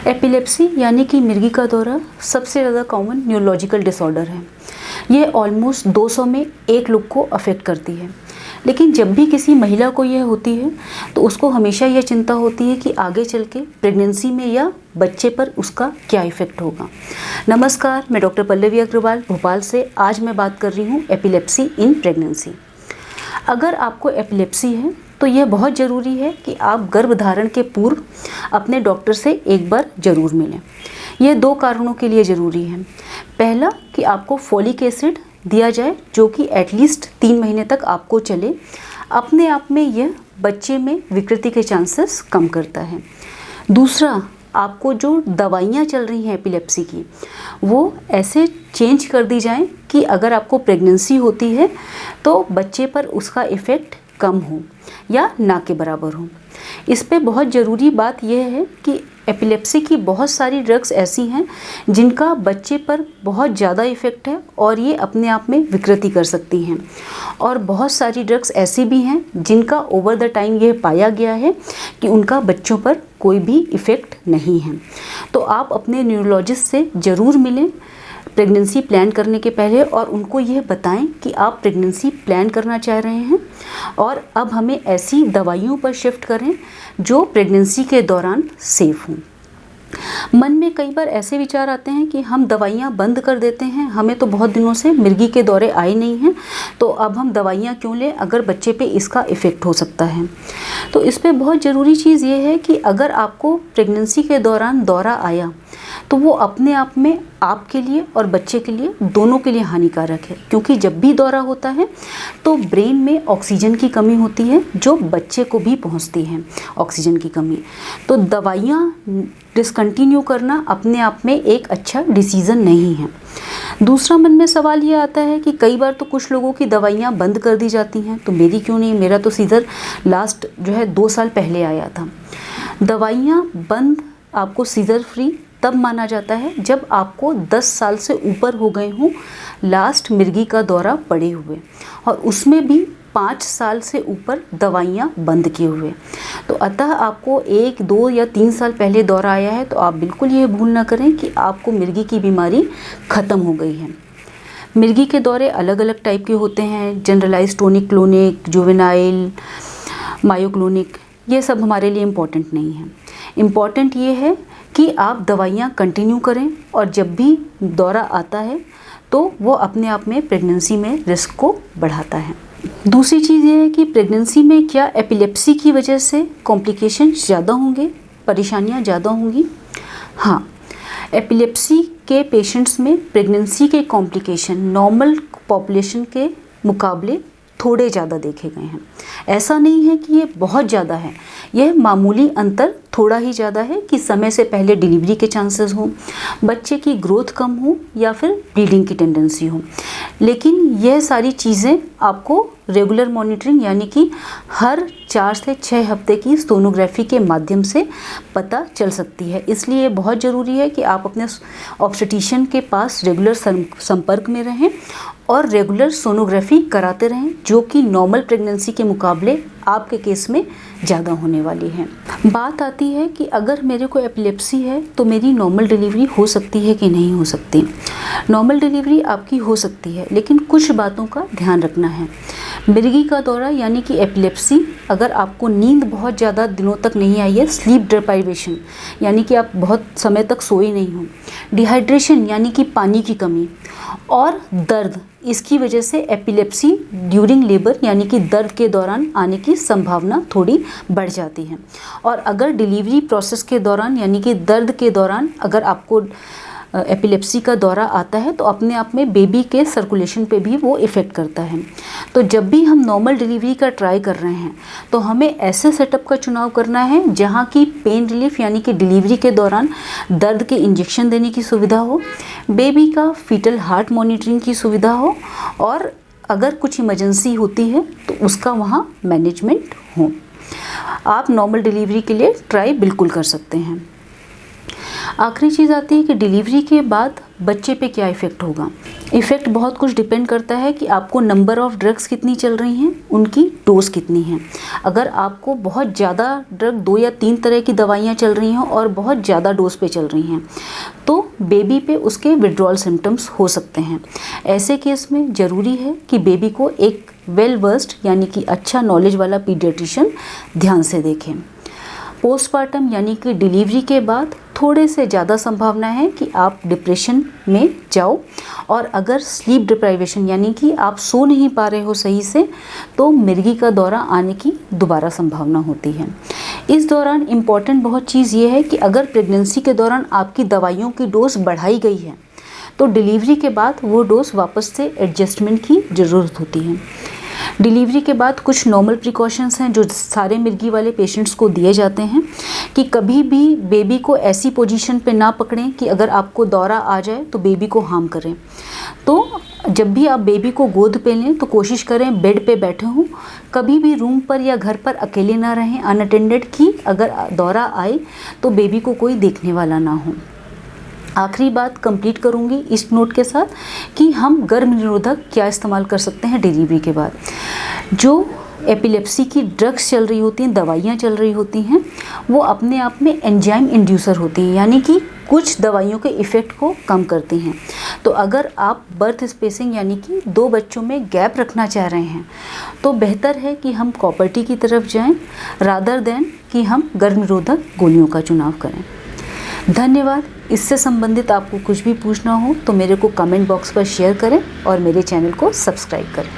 Epilepsy यानी कि मिर्गी का दौरा सबसे ज़्यादा कॉमन न्यूरोलॉजिकल डिसऑर्डर है। यह ऑलमोस्ट 200 में एक लोग को अफेक्ट करती है। लेकिन जब भी किसी महिला को यह होती है तो उसको हमेशा यह चिंता होती है कि आगे चल के प्रेगनेंसी में या बच्चे पर उसका क्या इफ़ेक्ट होगा। नमस्कार, मैं डॉक्टर पल्लवी अग्रवाल भोपाल से। आज मैं बात कर रही हूँ एपिलेप्सी इन प्रेगनेंसी। अगर आपको एपिलेप्सी है तो यह बहुत ज़रूरी है कि आप गर्भधारण के पूर्व अपने डॉक्टर से एक बार ज़रूर मिलें। यह 2 कारणों के लिए ज़रूरी है। पहला कि आपको फोलिक एसिड दिया जाए जो कि एटलीस्ट 3 महीने तक आपको चले। अपने आप में यह बच्चे में विकृति के चांसेस कम करता है। दूसरा, आपको जो दवाइयाँ चल रही हैं एपिलेप्सी की वो ऐसे चेंज कर दी जाएं कि अगर आपको प्रेगनेंसी होती है तो बच्चे पर उसका इफ़ेक्ट कम हो या ना के बराबर हो। इस पे बहुत ज़रूरी बात यह है कि एपिलेप्सी की बहुत सारी ड्रग्स ऐसी हैं जिनका बच्चे पर बहुत ज़्यादा इफ़ेक्ट है और ये अपने आप में विकृति कर सकती हैं, और बहुत सारी ड्रग्स ऐसी भी हैं जिनका ओवर द टाइम यह पाया गया है कि उनका बच्चों पर कोई भी इफ़ेक्ट नहीं है। तो आप अपने न्यूरोलॉजिस्ट से ज़रूर मिलें प्रेगनेंसी प्लान करने के पहले और उनको यह बताएं कि आप प्रेगनेंसी प्लान करना चाह रहे हैं और अब हमें ऐसी दवाइयों पर शिफ्ट करें जो प्रेगनेंसी के दौरान सेफ़ हों। मन में कई बार ऐसे विचार आते हैं कि हम दवाइयाँ बंद कर देते हैं, हमें तो बहुत दिनों से मिर्गी के दौरे आए नहीं हैं तो अब हम दवाइयाँ क्यों लें अगर बच्चे पे इसका इफ़ेक्ट हो सकता है। तो इस पे बहुत ज़रूरी चीज़ ये है कि अगर आपको प्रेगनेंसी के दौरान दौरा आया तो वो अपने आप में आपके लिए और बच्चे के लिए दोनों के लिए हानिकारक है, क्योंकि जब भी दौरा होता है तो ब्रेन में ऑक्सीजन की कमी होती है जो बच्चे को भी पहुंचती है ऑक्सीजन की कमी। तो दवाइयाँ डिसकंटिन्यू करना अपने आप में एक अच्छा डिसीज़न नहीं है। दूसरा मन में सवाल ये आता है कि कई बार तो कुछ लोगों की दवाइयाँ बंद कर दी जाती हैं, तो मेरी क्यों नहीं? मेरा तो सीजर लास्ट 2 साल पहले आया था। दवाइयाँ बंद आपको सीजर फ्री तब माना जाता है जब आपको 10 साल से ऊपर हो गए हों लास्ट मिर्गी का दौरा पड़े हुए, और उसमें भी 5 साल से ऊपर दवाइयाँ बंद किए हुए। तो अतः आपको 1, 2 या 3 साल पहले दौरा आया है तो आप बिल्कुल ये भूल ना करें कि आपको मिर्गी की बीमारी ख़त्म हो गई है। मिर्गी के दौरे अलग अलग टाइप के होते हैं, generalise tonic clonic, juvenile, myoclonic. ये सब हमारे लिए इम्पॉर्टेंट नहीं है। इम्पॉर्टेंट ये है कि आप दवाइयाँ कंटिन्यू करें और जब भी दौरा आता है तो वो अपने आप में प्रेगनेंसी में रिस्क को बढ़ाता है। दूसरी चीज़ ये है कि प्रेगनेंसी में क्या एपिलेप्सी की वजह से कॉम्प्लिकेशन ज़्यादा होंगे, परेशानियाँ ज़्यादा होंगी? हाँ, एपिलेप्सी के पेशेंट्स में प्रेगनेंसी के कॉम्प्लिकेशन नॉर्मल पॉपुलेशन के मुकाबले थोड़े ज़्यादा देखे गए हैं। ऐसा नहीं है कि ये बहुत ज़्यादा है, यह मामूली अंतर थोड़ा ही ज़्यादा है कि समय से पहले डिलीवरी के चांसेस हों, बच्चे की ग्रोथ कम हो या फिर ब्लीडिंग की टेंडेंसी हो। लेकिन यह सारी चीज़ें आपको रेगुलर मॉनिटरिंग यानी कि हर 4 से 6 हफ्ते की सोनोग्राफी के माध्यम से पता चल सकती है। इसलिए बहुत ज़रूरी है कि आप अपने ऑब्स्टेट्रिशियन के पास रेगुलर संपर्क में रहें और रेगुलर सोनोग्राफी कराते रहें, जो कि नॉर्मल प्रेगनेंसी के मुकाबले आपके केस में ज़्यादा होने वाली है। बात आती है कि अगर मेरे को एपिलेप्सी है तो मेरी नॉर्मल डिलीवरी हो सकती है कि नहीं हो सकती। नॉर्मल डिलीवरी आपकी हो सकती है, लेकिन कुछ बातों का ध्यान रखना है। मिर्गी का दौरा यानी कि एपिलेप्सी, अगर आपको नींद बहुत ज़्यादा दिनों तक नहीं आई है, स्लीप डिप्राइवेशन यानी कि आप बहुत समय तक सोए नहीं हो, डिहाइड्रेशन यानी कि पानी की कमी, और दर्द, इसकी वजह से एपिलेप्सी ड्यूरिंग लेबर यानी कि दर्द के दौरान आने की संभावना थोड़ी बढ़ जाती है। और अगर डिलीवरी प्रोसेस के दौरान यानी कि दर्द के दौरान अगर आपको एपिलेप्सी का दौरा आता है तो अपने आप में बेबी के सर्कुलेशन पे भी वो इफ़ेक्ट करता है। तो जब भी हम नॉर्मल डिलीवरी का ट्राई कर रहे हैं तो हमें ऐसे सेटअप का चुनाव करना है जहाँ की पेन रिलीफ यानी कि डिलीवरी के दौरान दर्द के इंजेक्शन देने की सुविधा हो, बेबी का फीटल हार्ट मॉनिटरिंग की सुविधा हो, और अगर कुछ इमरजेंसी होती है तो उसका वहाँ मैनेजमेंट हो। आप नॉर्मल डिलीवरी के लिए ट्राई बिल्कुल कर सकते हैं। आखिरी चीज़ आती है कि डिलीवरी के बाद बच्चे पे क्या इफ़ेक्ट होगा। इफ़ेक्ट बहुत कुछ डिपेंड करता है कि आपको नंबर ऑफ़ ड्रग्स कितनी चल रही हैं, उनकी डोज कितनी है। अगर आपको बहुत ज़्यादा ड्रग 2 या 3 तरह की दवाइयाँ चल रही हैं और बहुत ज़्यादा डोज पे चल रही हैं तो बेबी पे उसके विड्रॉल सिम्टम्स हो सकते हैं। ऐसे केस में ज़रूरी है कि बेबी को एक वेल वर्स्ड यानी कि अच्छा नॉलेज वाला पीडियाट्रिशियन ध्यान से देखें। पोस्टपार्टम यानी कि डिलीवरी के बाद थोड़े से ज़्यादा संभावना है कि आप डिप्रेशन में जाओ, और अगर स्लीप डिप्राइवेशन यानी कि आप सो नहीं पा रहे हो सही से तो मिर्गी का दौरा आने की दोबारा संभावना होती है। इस दौरान इम्पॉर्टेंट बहुत चीज़ ये है कि अगर प्रेगनेंसी के दौरान आपकी दवाइयों की डोज बढ़ाई गई है तो डिलीवरी के बाद वो डोज वापस से एडजस्टमेंट की ज़रूरत होती है। डिलीवरी के बाद कुछ नॉर्मल प्रिकॉशंस हैं जो सारे मिर्गी वाले पेशेंट्स को दिए जाते हैं कि कभी भी बेबी को ऐसी पोजीशन पे ना पकड़ें कि अगर आपको दौरा आ जाए तो बेबी को हार्म करें। तो जब भी आप बेबी को गोद पे लें तो कोशिश करें बेड पे बैठे हों, कभी भी रूम पर या घर पर अकेले ना रहें अनअटेंडेड, कि अगर दौरा आए तो बेबी को कोई देखने वाला ना हो। आखिरी बात कंप्लीट करूंगी इस नोट के साथ कि हम गर्भ निरोधक क्या इस्तेमाल कर सकते हैं डिलीवरी के बाद। जो एपिलेप्सी की ड्रग्स चल रही होती हैं, दवाइयाँ चल रही होती हैं, वो अपने आप में एंजाइम इंड्यूसर होती हैं, यानी कि कुछ दवाइयों के इफ़ेक्ट को कम करती हैं। तो अगर आप बर्थ स्पेसिंग यानी कि 2 बच्चों में गैप रखना चाह रहे हैं तो बेहतर है कि हम कॉपर टी की तरफ जाएं रादर देन कि हम गर्भ निरोधक गोलियों का चुनाव करें। धन्यवाद। इससे संबंधित आपको कुछ भी पूछना हो तो मेरे को कमेंट बॉक्स पर शेयर करें और मेरे चैनल को सब्सक्राइब करें।